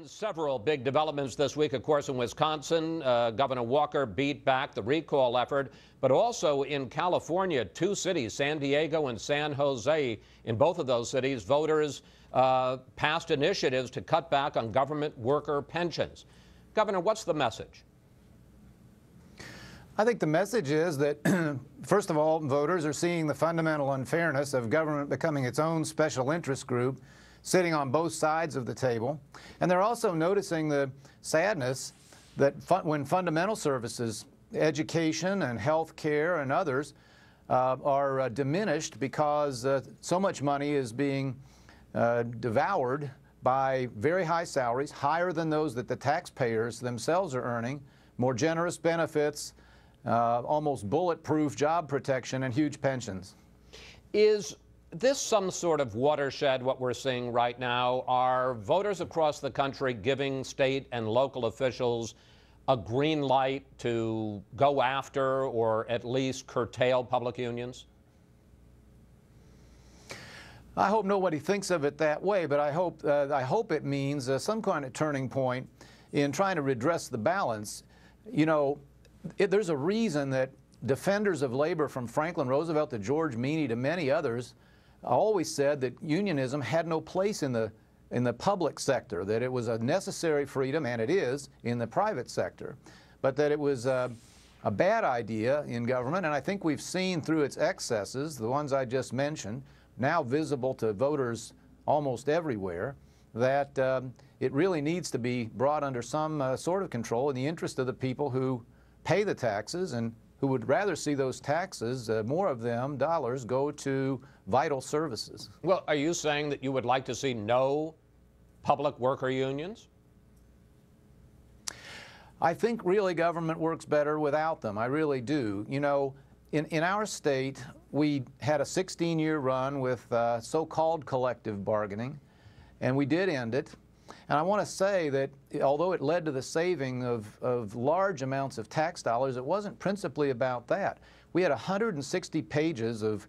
Several big developments this week, of course, in Wisconsin. Governor Walker beat back the recall effort, but also in California, two cities, San Diego and San Jose. In both of those cities, voters passed initiatives to cut back on government worker pensions. Governor, what's the message? I think the message is that, first of all, voters are seeing the fundamental unfairness of government becoming its own special interest group, sitting on both sides of the table. And they're also noticing the sadness that when fundamental services, education and health care and others, are diminished because so much money is being devoured by very high salaries, higher than those that the taxpayers themselves are earning, more generous benefits, almost bulletproof job protection, and huge pensions. Is this some sort of watershed, what we're seeing right now? Are voters across the country giving state and local officials a green light to go after or at least curtail public unions? I hope nobody thinks of it that way, but I hope it means some kind of turning point in trying to redress the balance. You know, there's a reason that defenders of labor from Franklin Roosevelt to George Meany to many others always said that unionism had no place in the public sector, that it was a necessary freedom, and it is, in the private sector, but that it was a bad idea in government. And I think we've seen through its excesses, the ones I just mentioned, now visible to voters almost everywhere, that it really needs to be brought under some sort of control in the interest of the people who pay the taxes and who would rather see those taxes, more of them, dollars, go to vital services. Well, are you saying that you would like to see no public worker unions? I think really government works better without them. I really do. You know, in our state, we had a 16-year run with so-called collective bargaining, and we did end it. And I want to say that although it led to the saving of large amounts of tax dollars, it wasn't principally about that. We had 160 pages of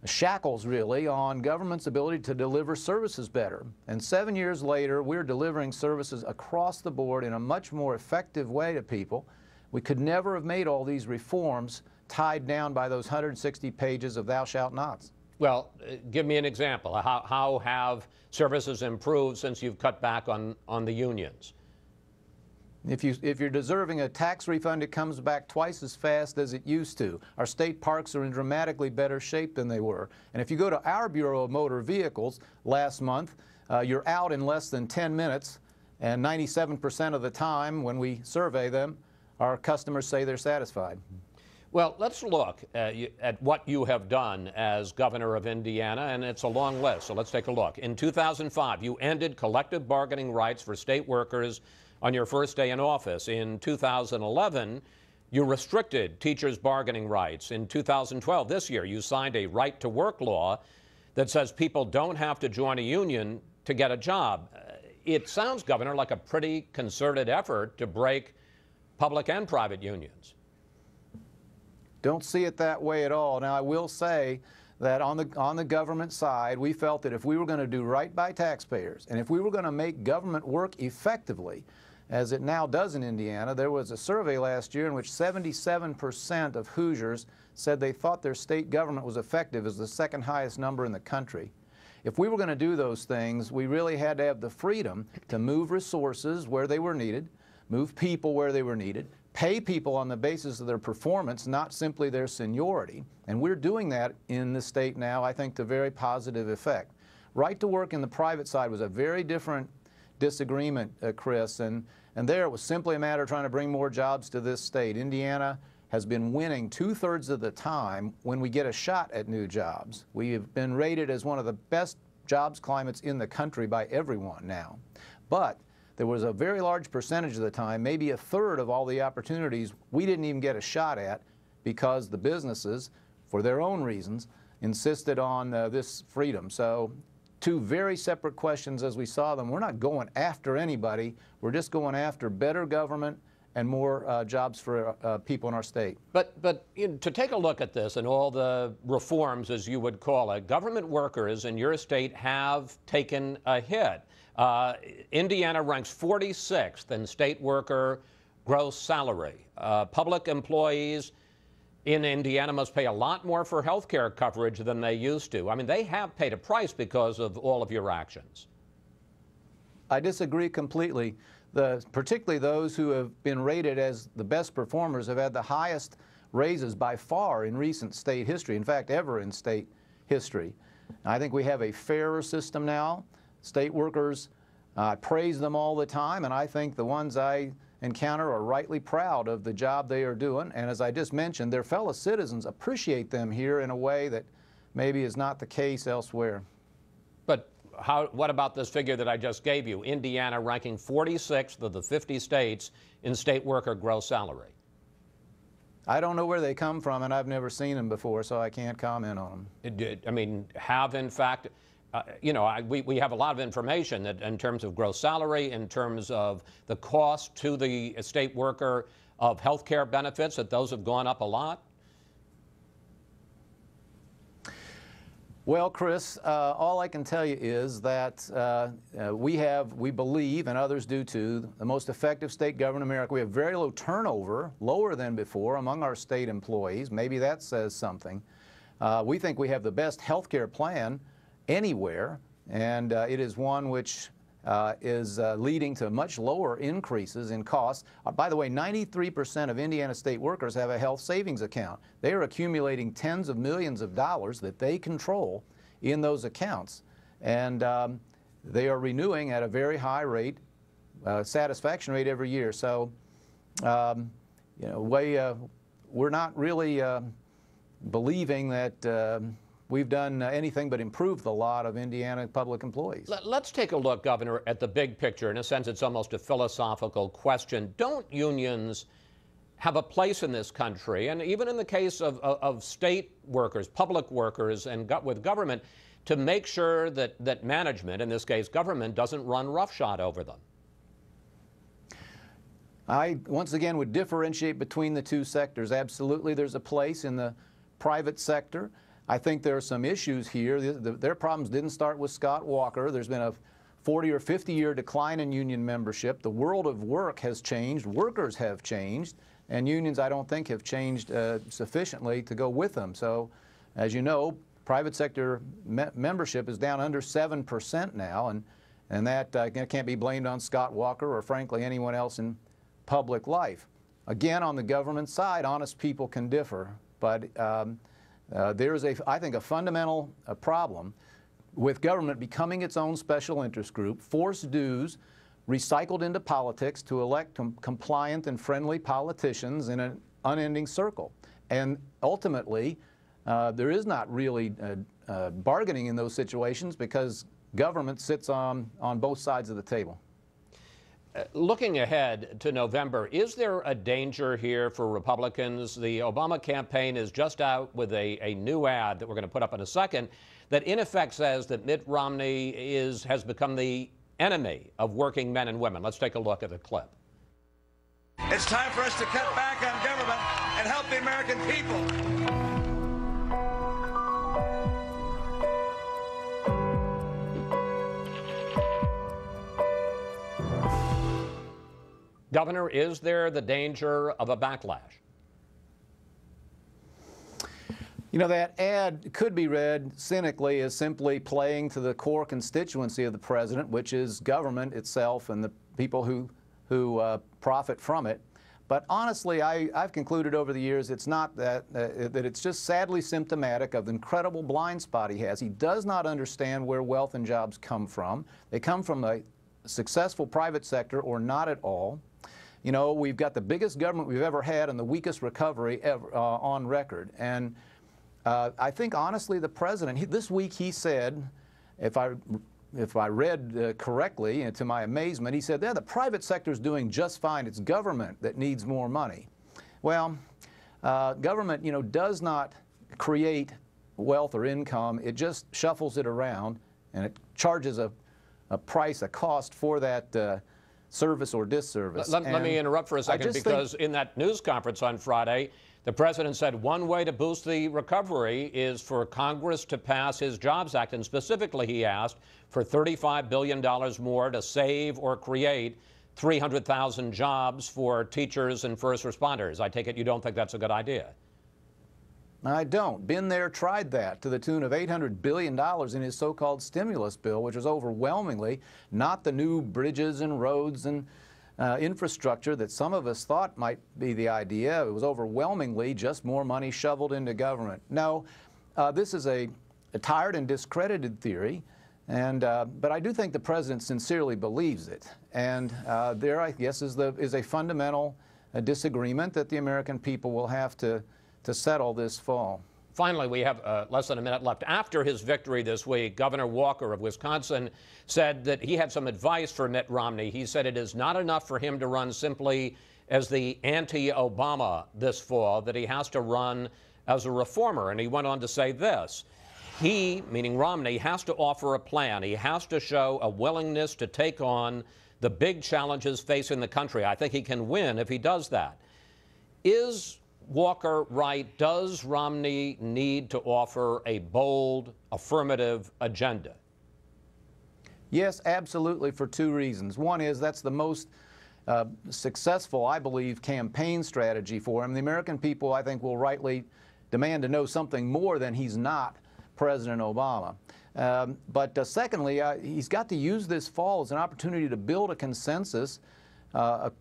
shackles, really, on government's ability to deliver services better. And 7 years later, we're delivering services across the board in a much more effective way to people. We could never have made all these reforms tied down by those 160 pages of thou shalt nots. Well, give me an example. How have services improved since you've cut back on the unions? If you're deserving a tax refund, it comes back twice as fast as it used to. Our state parks are in dramatically better shape than they were. And if you go to our Bureau of Motor Vehicles last month, you're out in less than 10 minutes, and 97% of the time when we survey them, our customers say they're satisfied. Well, let's look at what you have done as governor of Indiana, and it's a long list, so let's take a look. In 2005, you ended collective bargaining rights for state workers on your first day in office. In 2011, you restricted teachers' bargaining rights. In 2012, this year, you signed a right-to-work law that says people don't have to join a union to get a job. It sounds, Governor, like a pretty concerted effort to break public and private unions. Don't see it that way at all. Now, I will say that on the government side, we felt that if we were going to do right by taxpayers, and if we were going to make government work effectively, as it now does in Indiana, there was a survey last year in which 77% of Hoosiers said they thought their state government was effective, as the second highest number in the country. If we were going to do those things, we really had to have the freedom to move resources where they were needed, move people where they were needed, pay people on the basis of their performance, not simply their seniority. And we're doing that in the state now, I think, to very positive effect. Right to work in the private side was a very different disagreement, Chris, and there it was simply a matter of trying to bring more jobs to this state. Indiana has been winning 2/3 of the time when we get a shot at new jobs. We have been rated as one of the best jobs climates in the country by everyone now. But there was a very large percentage of the time, maybe 1/3 of all the opportunities, we didn't even get a shot at because the businesses, for their own reasons, insisted on this freedom. So two very separate questions as we saw them. We're not going after anybody. We're just going after better government and more jobs for people in our state. But to take a look at this and all the reforms, as you would call it, government workers in your state have taken a hit. Indiana ranks 46th in state worker gross salary. Public employees in Indiana must pay a lot more for health care coverage than they used to. I mean, they have paid a price because of all of your actions. I disagree completely. Particularly those who have been rated as the best performers have had the highest raises by far in recent state history, in fact, ever in state history. I think we have a fairer system now. State workers, I praise them all the time, and I think the ones I encounter are rightly proud of the job they are doing. And as I just mentioned, their fellow citizens appreciate them here in a way that maybe is not the case elsewhere. But what about this figure that I just gave you? Indiana ranking 46th of the 50 states in state worker gross salary. I don't know where they come from, and I've never seen them before, so I can't comment on them. I mean, have in fact, you know, we have a lot of information that in terms of gross salary, in terms of the cost to the state worker of health care benefits, that those have gone up a lot. Well, Chris, all I can tell you is that we believe, and others do too, the most effective state government in America. We have very low turnover, lower than before, among our state employees. Maybe that says something. We think we have the best health care plan anywhere, and it is one which is leading to much lower increases in costs. By the way, 93% of Indiana state workers have a health savings account. They are accumulating tens of millions of dollars that they control in those accounts. And they are renewing at a very high rate, satisfaction rate every year. So, you know, we're not really believing that we've done anything but improve the lot of Indiana public employees. Let's take a look, Governor, at the big picture. In a sense, it's almost a philosophical question. Don't unions have a place in this country, and even in the case of state workers, public workers, and with government, to make sure that management, in this case government, doesn't run roughshod over them? I, once again, would differentiate between the two sectors. Absolutely, there's a place in the private sector. I think there are some issues here. Their problems didn't start with Scott Walker. There's been a 40 or 50-year decline in union membership. The world of work has changed. Workers have changed. And unions, I don't think, have changed sufficiently to go with them. So, as you know, private sector membership is down under 7% now. And that can't be blamed on Scott Walker or, frankly, anyone else in public life. Again, on the government side, honest people can differ. But there's, I think, a fundamental problem with government becoming its own special interest group, forced dues recycled into politics to elect compliant and friendly politicians in an unending circle. And ultimately, there is not really bargaining in those situations because government sits on both sides of the table. Looking ahead to November, is there a danger here for Republicans? The Obama campaign is just out with a new ad that we're going to put up in a second that in effect says that Mitt Romney has become the enemy of working men and women. Let's take a look at the clip. It's time for us to cut back on government and help the American people. Governor, is there the danger of a backlash? You know, that ad could be read cynically as simply playing to the core constituency of the president, which is government itself and the people who profit from it. But honestly, I've concluded over the years it's not that, that it's just sadly symptomatic of the incredible blind spot he has. He does not understand where wealth and jobs come from. They come from a successful private sector or not at all. You know, we've got the biggest government we've ever had and the weakest recovery ever on record. And I think, honestly, the president, this week he said, if I read correctly, and to my amazement, he said, yeah, the private sector is doing just fine. It's government that needs more money. Well, government, you know, does not create wealth or income. It just shuffles it around, and it charges a price, a cost for that service or disservice. Let me interrupt for a second, because in that news conference on Friday, the president said one way to boost the recovery is for Congress to pass his Jobs Act, and specifically he asked for $35 billion more to save or create 300,000 jobs for teachers and first responders. I take it you don't think that's a good idea? I don't. Been there, tried that, to the tune of $800 billion in his so-called stimulus bill, which was overwhelmingly not the new bridges and roads and infrastructure that some of us thought might be the idea. It was overwhelmingly just more money shoveled into government. No, this is a tired and discredited theory, but I do think the president sincerely believes it. And there, I guess, is a fundamental disagreement that the American people will have to settle this fall. Finally, we have less than a minute left. After his victory this week, Governor Walker of Wisconsin said that he had some advice for Mitt Romney. He said it is not enough for him to run simply as the anti-Obama this fall, that he has to run as a reformer. And he went on to say this: he, meaning Romney, has to offer a plan. He has to show a willingness to take on the big challenges facing the country. I think he can win if he does that. Is Walker right? Does Romney need to offer a bold, affirmative agenda? Yes, absolutely, for two reasons. One is that's the most successful, I believe, campaign strategy for him. The American people, I think, will rightly demand to know something more than he's not President Obama. But secondly, he's got to use this fall as an opportunity to build a consensus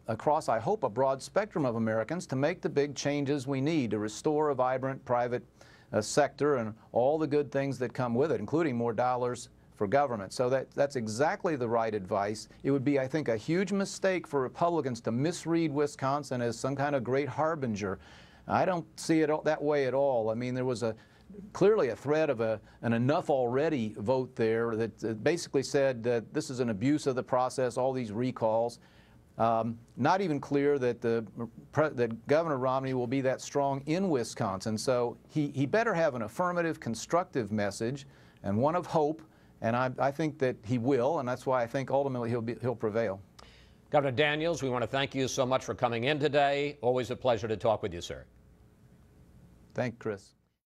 across, I hope, a broad spectrum of Americans to make the big changes we need to restore a vibrant private sector and all the good things that come with it, including more dollars for government. So that's exactly the right advice. It would be, I think, a huge mistake for Republicans to misread Wisconsin as some kind of great harbinger. I don't see it that way at all. I mean, there was clearly a threat of an enough already vote there that basically said that this is an abuse of the process, all these recalls. Not even clear that that Governor Romney will be that strong in Wisconsin. So he better have an affirmative, constructive message and one of hope. And I think that he will, and that's why I think ultimately he'll prevail. Governor Daniels, we want to thank you so much for coming in today. Always a pleasure to talk with you, sir. Thank you, Chris.